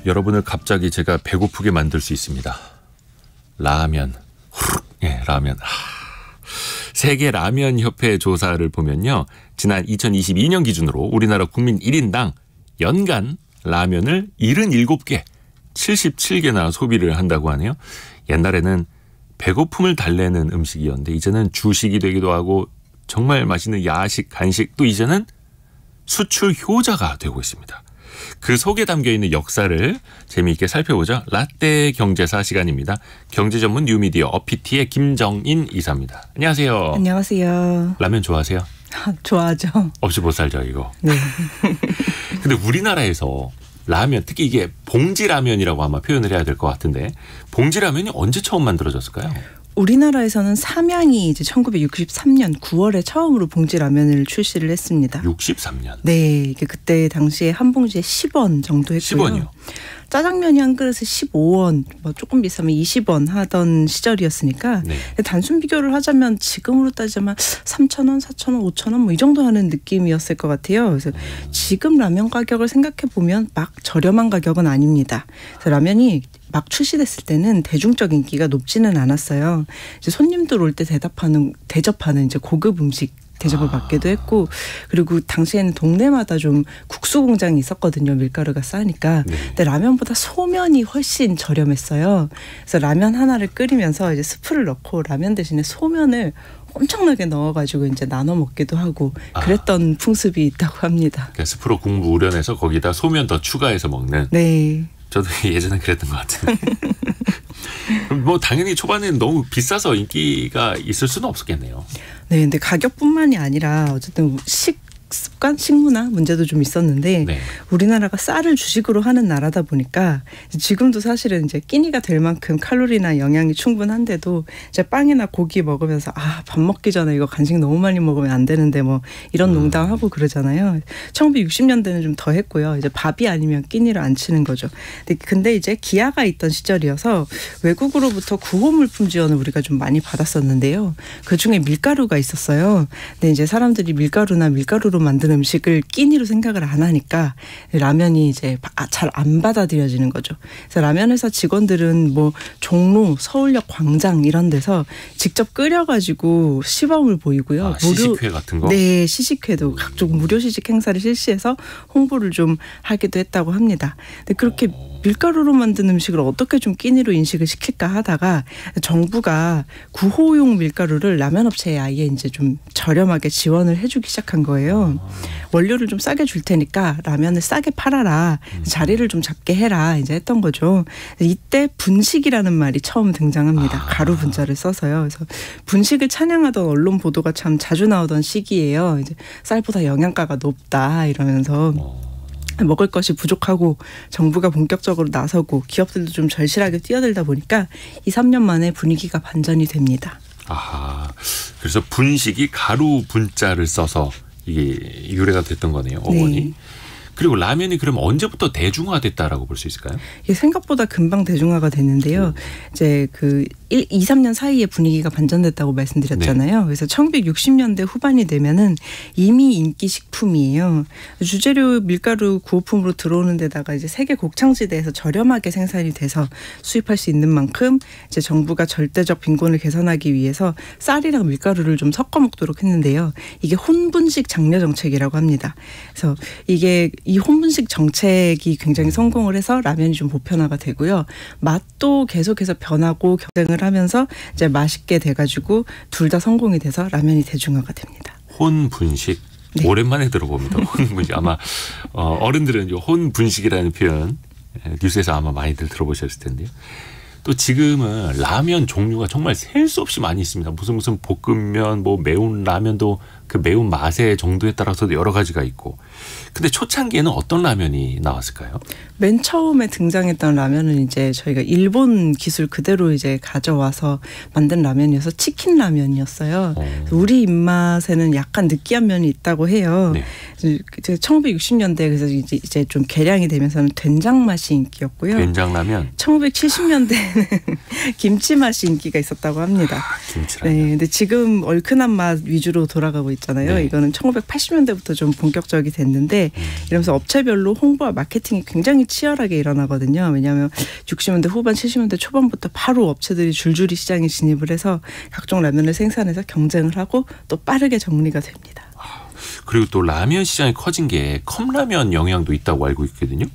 여러분을 갑자기 제가 배고프게 만들 수 있습니다. 라면. 예, 라면. 세계 라면 협회 조사를 보면요. 지난 2022년 기준으로 우리나라 국민 1인당 연간 라면을 77개, 77개나 소비를 한다고 하네요. 옛날에는 배고픔을 달래는 음식이었는데 이제는 주식이 되기도 하고 정말 맛있는 야식, 간식, 또 이제는 수출 효자가 되고 있습니다. 그 속에 담겨있는 역사를 재미있게 살펴보죠. 라떼 경제사 시간입니다. 경제 전문 뉴미디어 어피티의 김정인 이사입니다. 안녕하세요. 안녕하세요. 라면 좋아하세요? 좋아하죠. 없이 못 살죠 이거. 네. 근데 우리나라에서 라면, 특히 이게 봉지라면이라고 아마 표현을 해야 될 것 같은데 봉지라면이 언제 처음 만들어졌을까요? 우리나라에서는 삼양이 이제 1963년 9월에 처음으로 봉지라면을 출시를 했습니다. 63년. 네, 이게 그때 당시에 한 봉지에 10원 정도 했고요. 10원이요? 짜장면이 한 그릇에 15원, 뭐 조금 비싸면 20원 하던 시절이었으니까 네. 단순 비교를 하자면 지금으로 따지면 3,000원, 4,000원, 5,000원 뭐 이 정도 하는 느낌이었을 것 같아요. 그래서 지금 라면 가격을 생각해 보면 막 저렴한 가격은 아닙니다. 그래서 라면이 막 출시됐을 때는 대중적 인기가 높지는 않았어요. 이제 손님들 올 때 대접하는 이제 고급 음식 대접을 받기도 했고, 그리고 당시에는 동네마다 좀 국수 공장이 있었거든요. 밀가루가 싸니까. 네. 근데 라면보다 소면이 훨씬 저렴했어요. 그래서 라면 하나를 끓이면서 이제 스프를 넣고 라면 대신에 소면을 엄청나게 넣어가지고 이제 나눠 먹기도 하고 그랬던 풍습이 있다고 합니다. 그러니까 스프로 국물 우려내서 거기다 소면 더 추가해서 먹는. 네. 저도 예전에 그랬던 것 같은데. 뭐 당연히 초반에는 너무 비싸서 인기가 있을 수는 없었겠네요. 네, 근데 가격뿐만이 아니라 어쨌든 식습관, 식문화 문제도 좀 있었는데 네. 우리나라가 쌀을 주식으로 하는 나라다 보니까 지금도 사실은 이제 끼니가 될 만큼 칼로리나 영양이 충분한데도 이제 빵이나 고기 먹으면서 밥 먹기 전에 이거 간식 너무 많이 먹으면 안 되는데 뭐 이런 농담하고 그러잖아요. 1960년대는 좀 더 했고요. 이제 밥이 아니면 끼니를 안 치는 거죠. 근데 이제 기아가 있던 시절이어서 외국으로부터 구호물품 지원을 우리가 좀 많이 받았었는데요. 그중에 밀가루가 있었어요. 근데 이제 사람들이 밀가루나 밀가루로 만든 음식을 끼니로 생각을 안 하니까 라면이 이제 잘 안 받아들여지는 거죠. 그래서 라면 회사 직원들은 뭐 종로, 서울역 광장 이런 데서 직접 끓여가지고 시범을 보이고요. 시식회 같은 거? 네, 시식회도 각종 무료 시식 행사를 실시해서 홍보를 좀 하기도 했다고 합니다. 근데 그렇게 밀가루로 만든 음식을 어떻게 좀 끼니로 인식을 시킬까 하다가 정부가 구호용 밀가루를 라면 업체에 아예 이제 좀 저렴하게 지원을 해주기 시작한 거예요. 원료를 좀 싸게 줄 테니까 라면을 싸게 팔아라. 자리를 좀 잡게 해라. 이제 했던 거죠. 이때 분식이라는 말이 처음 등장합니다. 가루 분자를 써서요. 그래서 분식을 찬양하던 언론 보도가 참 자주 나오던 시기예요. 이제 쌀보다 영양가가 높다 이러면서. 먹을 것이 부족하고 정부가 본격적으로 나서고 기업들도 좀 절실하게 뛰어들다 보니까 2, 3년 만에 분위기가 반전이 됩니다. 그래서 분식이 가루 분자를 써서 이게 유래가 됐던 거네요. 어원이. 네. 그리고 라면이 그럼 언제부터 대중화됐다라고 볼 수 있을까요? 이게 생각보다 금방 대중화가 됐는데요. 이제 그 2, 3년 사이에 분위기가 반전됐다고 말씀드렸잖아요. 네. 그래서 1960년대 후반이 되면은 이미 인기 식품이에요. 주재료 밀가루 구호품으로 들어오는 데다가 이제 세계 곡창지대에서 저렴하게 생산이 돼서 수입할 수 있는 만큼 이제 정부가 절대적 빈곤을 개선하기 위해서 쌀이랑 밀가루를 좀 섞어 먹도록 했는데요. 이게 혼분식 장려 정책이라고 합니다. 그래서 이게 이 혼분식 정책이 굉장히 성공을 해서 라면이 좀 보편화가 되고요. 맛도 계속해서 변하고 경쟁을 하면서 이제 맛있게 돼가지고 둘 다 성공이 돼서 라면이 대중화가 됩니다. 혼분식. 네. 오랜만에 들어봅니다. 혼분식. 아마 어른들은 혼분식이라는 표현 뉴스에서 아마 많이들 들어보셨을 텐데요. 또 지금은 라면 종류가 정말 셀 수 없이 많이 있습니다. 무슨 볶음면, 뭐 매운 라면도 그 매운 맛의 정도에 따라서도 여러 가지가 있고. 근데 초창기에는 어떤 라면이 나왔을까요? 맨 처음에 등장했던 라면은 이제 저희가 일본 기술 그대로 이제 가져와서 만든 라면이어서 치킨 라면이었어요. 우리 입맛에는 약간 느끼한 면이 있다고 해요. 네. 1960년대 그래서 이제 좀 개량이 되면서는 된장 맛이 인기였고요. 된장 라면. 1970년대에는 김치 맛이 인기가 있었다고 합니다. 김치라면. 네, 근데 지금 얼큰한 맛 위주로 돌아가고 있잖아요. 네. 이거는 1980년대부터 좀 본격적이 됐는데 이러면서 업체별로 홍보와 마케팅이 굉장히 치열하게 일어나거든요. 왜냐하면 60년대 후반 70년대 초반부터 바로 업체들이 줄줄이 시장에 진입을 해서 각종 라면을 생산해서 경쟁을 하고 또 빠르게 정리가 됩니다. 그리고 또 라면 시장이 커진 게 컵라면 영향도 있다고 알고 있거든요.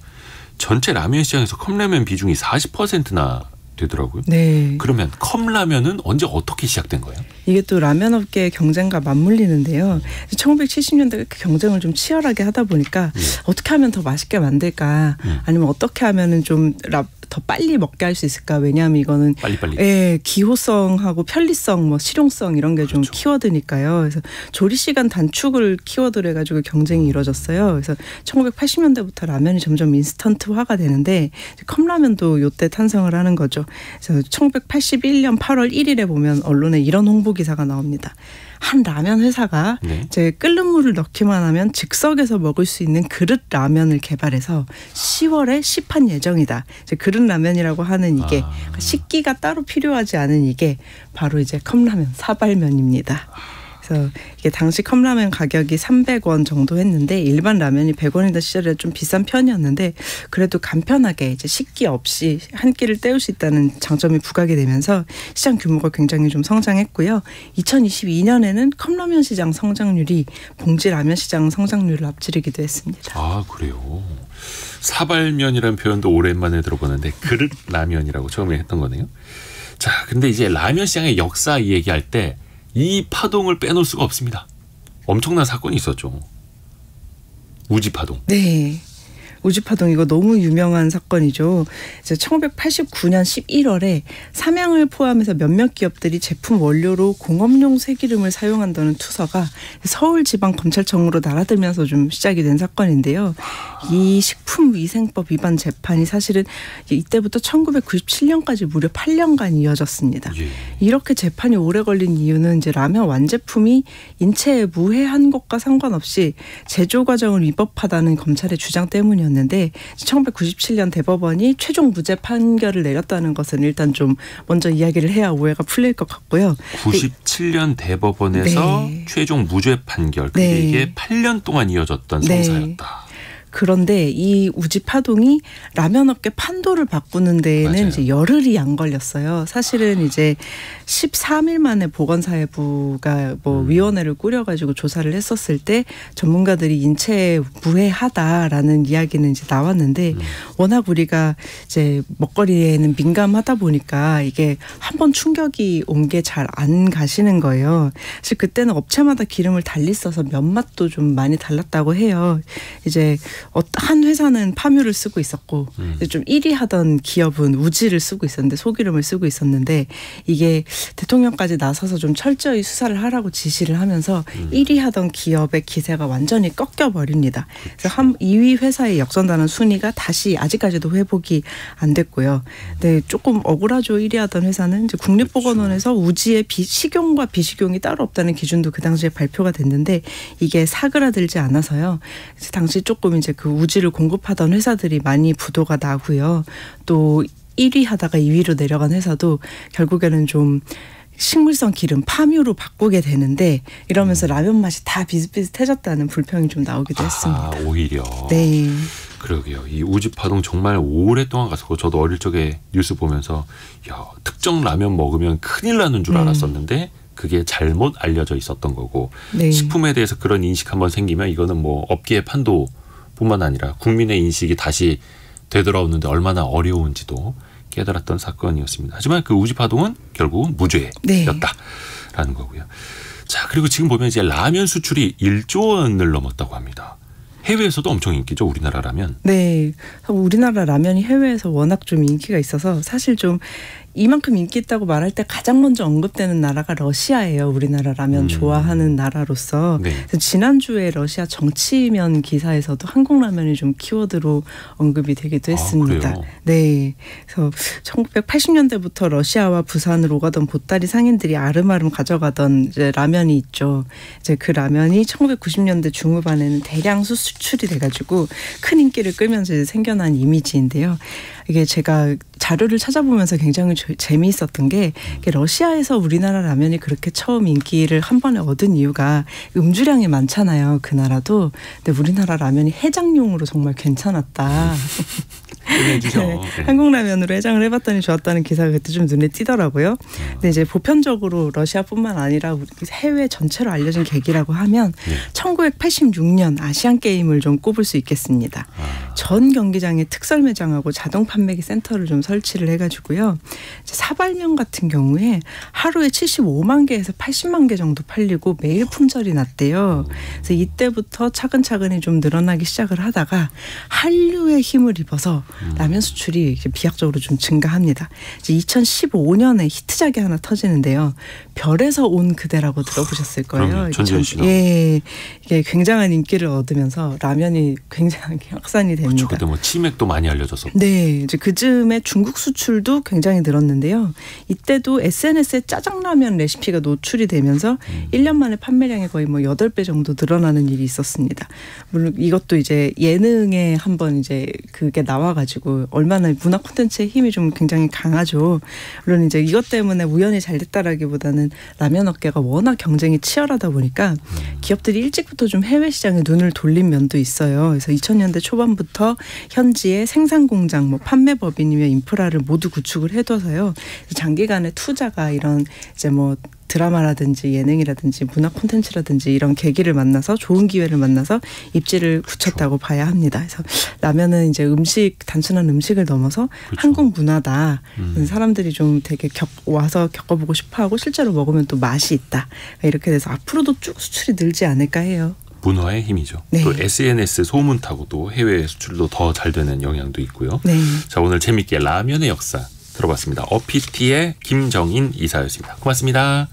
전체 라면 시장에서 컵라면 비중이 40%나 되더라고요. 네. 그러면 컵라면은 언제 어떻게 시작된 거예요? 이게 또 라면 업계의 경쟁과 맞물리는데요. 1970년대 경쟁을 좀 치열하게 하다 보니까 어떻게 하면 더 맛있게 만들까? 아니면 어떻게 하면은 좀 더 빨리 먹게 할 수 있을까? 왜냐하면 이거는 빨리빨리. 예, 기호성하고 편리성, 뭐 실용성 이런 게 좀 그렇죠. 키워드니까요. 그래서 조리 시간 단축을 키워드로 해가지고 경쟁이 이루어졌어요. 그래서 1980년대부터 라면이 점점 인스턴트화가 되는데 컵라면도 요때 탄생을 하는 거죠. 그래서 1981년 8월 1일에 보면 언론에 이런 홍보 기사가 나옵니다. 한 라면 회사가 네. 이제 끓는 물을 넣기만 하면 즉석에서 먹을 수 있는 그릇 라면을 개발해서 10월에 시판 예정이다. 이제 그릇 라면이라고 하는 이게 식기가 따로 필요하지 않은 이게 바로 이제 컵라면 사발면입니다. 그래서 이게 당시 컵라면 가격이 300원 정도 했는데 일반 라면이 100원이던 시절에 좀 비싼 편이었는데 그래도 간편하게 이제 식기 없이 한 끼를 때울 수 있다는 장점이 부각이 되면서 시장 규모가 굉장히 좀 성장했고요. 2022년에는 컵라면 시장 성장률이 봉지 라면 시장 성장률을 앞지르기도 했습니다. 아, 그래요. 사발면이라는 표현도 오랜만에 들어보는데 그릇 라면이라고 처음에 했던 거네요. 자, 근데 이제 라면 시장의 역사 이 얘기할 때 이 파동을 빼놓을 수가 없습니다. 엄청난 사건이 있었죠. 우지파동. 네. 우지파동 이거 너무 유명한 사건이죠. 이제 1989년 11월에 삼양을 포함해서 몇몇 기업들이 제품 원료로 공업용 쇠기름을 사용한다는 투서가 서울지방검찰청으로 날아들면서 좀 시작이 된 사건인데요. 이 식품위생법 위반 재판이 사실은 이때부터 1997년까지 무려 8년간 이어졌습니다. 예. 이렇게 재판이 오래 걸린 이유는 이제 라면 완제품이 인체에 무해한 것과 상관없이 제조 과정을 위법하다는 검찰의 주장 때문이었는데 1997년 대법원이 최종 무죄 판결을 내렸다는 것은 일단 좀 먼저 이야기를 해야 오해가 풀릴 것 같고요. 97년 대법원에서 네. 최종 무죄 판결. 근데 네. 이게 8년 동안 이어졌던 네. 성사였다. 그런데 이 우지파동이 라면 업계 판도를 바꾸는 데에는 맞아요. 이제 열흘이 안 걸렸어요. 사실은 이제 13일 만에 보건사회부가 뭐 위원회를 꾸려가지고 조사를 했었을 때 전문가들이 인체에 무해하다라는 이야기는 이제 나왔는데 워낙 우리가 이제 먹거리에는 민감하다 보니까 이게 한번 충격이 온 게 잘 안 가시는 거예요. 사실 그때는 업체마다 기름을 달리 써서 면맛도 좀 많이 달랐다고 해요. 이제 한 회사는 파묘를 쓰고 있었고 좀 1위 하던 기업은 우지를 쓰고 있었는데 소기름을 쓰고 있었는데 이게 대통령까지 나서서 좀 철저히 수사를 하라고 지시를 하면서 1위 하던 기업의 기세가 완전히 꺾여버립니다. 그래서 2위 회사의 역전단은 순위가 다시 아직까지도 회복이 안 됐고요. 네, 조금 억울하죠. 1위 하던 회사는 이제 국립보건원에서 우지의 식용과 비식용이 따로 없다는 기준도 그 당시에 발표가 됐는데 이게 사그라들지 않아서요. 그래서 당시 조금 이제 그 우지를 공급하던 회사들이 많이 부도가 나고요. 또 1위 하다가 2위로 내려간 회사도 결국에는 좀 식물성 기름 파묘로 바꾸게 되는데 이러면서 라면 맛이 다 비슷비슷해졌다는 불평이 좀 나오기도 했습니다. 오히려. 네. 그러게요. 이 우지파동 정말 오랫동안 갔었고 저도 어릴 적에 뉴스 보면서 야, 특정 라면 먹으면 큰일 나는 줄 알았었는데 그게 잘못 알려져 있었던 거고 네. 식품에 대해서 그런 인식 한번 생기면 이거는 뭐 업계의 판도뿐만 아니라 국민의 인식이 다시 되돌아오는데 얼마나 어려운지도 깨달았던 사건이었습니다. 하지만 그 우지파동은 결국은 무죄였다라는 거고요. 자, 그리고 지금 보면 이제 라면 수출이 1조 원을 넘었다고 합니다. 해외에서도 엄청 인기죠, 우리나라 라면. 네. 우리나라 라면이 해외에서 워낙 좀 인기가 있어서 사실 좀 이만큼 인기 있다고 말할 때 가장 먼저 언급되는 나라가 러시아예요. 우리나라 라면 좋아하는 나라로서. 네. 그래서 지난주에 러시아 정치면 기사에서도 한국 라면이 좀 키워드로 언급이 되기도 했습니다. 그래요? 네. 그래서 1980년대부터 러시아와 부산을 오가던 보따리 상인들이 아름아름 가져가던 이제 라면이 있죠. 이제 그 라면이 1990년대 중후반에는 대량 수출이 돼가지고 큰 인기를 끌면서 이제 생겨난 이미지인데요. 이게 제가 자료를 찾아보면서 굉장히 재미있었던 게 러시아에서 우리나라 라면이 그렇게 처음 인기를 한 번에 얻은 이유가 음주량이 많잖아요. 그 나라도. 근데 우리나라 라면이 해장용으로 정말 괜찮았다. 네, 한국 라면으로 해장을 해봤더니 좋았다는 기사가 그때 좀 눈에 띄더라고요. 근데 이제 보편적으로 러시아뿐만 아니라 해외 전체로 알려진 계기라고 하면 1986년 아시안 게임을 좀 꼽을 수 있겠습니다. 전 경기장에 특설 매장하고 자동 판매기 센터를 좀 설치를 해가지고요. 사발면 같은 경우에 하루에 75만 개에서 80만 개 정도 팔리고 매일 품절이 났대요. 그래서 이때부터 차근차근히 좀 늘어나기 시작을 하다가 한류의 힘을 입어서 라면 수출이 비약적으로 좀 증가합니다. 이제 2015년에 히트작이 하나 터지는데요. 별에서 온 그대라고 들어보셨을 거예요. 전지현 씨나. 예, 이게 굉장한 인기를 얻으면서 라면이 굉장히 확산이 됩니다. 그렇죠. 그때 뭐 치맥도 많이 알려져서. 네, 이제 그즈음에 중국 수출도 굉장히 늘었는데요. 이때도 SNS에 짜장라면 레시피가 노출이 되면서 1년 만에 판매량이 거의 뭐 8배 정도 늘어나는 일이 있었습니다. 물론 이것도 이제 예능에 한번 이제 그게 나와가지고 얼마나 문화 콘텐츠의 힘이 좀 굉장히 강하죠. 물론 이제 이것 때문에 우연히 잘 됐다라기보다는 라면 업계가 워낙 경쟁이 치열하다 보니까 기업들이 일찍부터 좀 해외 시장에 눈을 돌린 면도 있어요. 그래서 2000년대 초반부터 현지에 생산 공장, 뭐 판매 법인이며 인프라를 모두 구축을 해둬서요. 장기간의 투자가 이런 이제 뭐 드라마라든지 예능이라든지 문화 콘텐츠라든지 이런 계기를 만나서 좋은 기회를 만나서 입지를 굳혔다고 봐야 합니다. 그래서 라면은 이제 단순한 음식을 넘어서 그렇죠. 한국 문화다. 사람들이 좀 되게 와서 겪어보고 싶어하고 실제로 먹으면 또 맛이 있다. 이렇게 돼서 앞으로도 쭉 수출이 늘지 않을까 해요. 문화의 힘이죠. 네. 또 SNS 소문 타고 또 해외 수출도 더 잘 되는 영향도 있고요. 네. 자, 오늘 재밌게 라면의 역사 들어봤습니다. 어피티의 김정인 이사였습니다. 고맙습니다.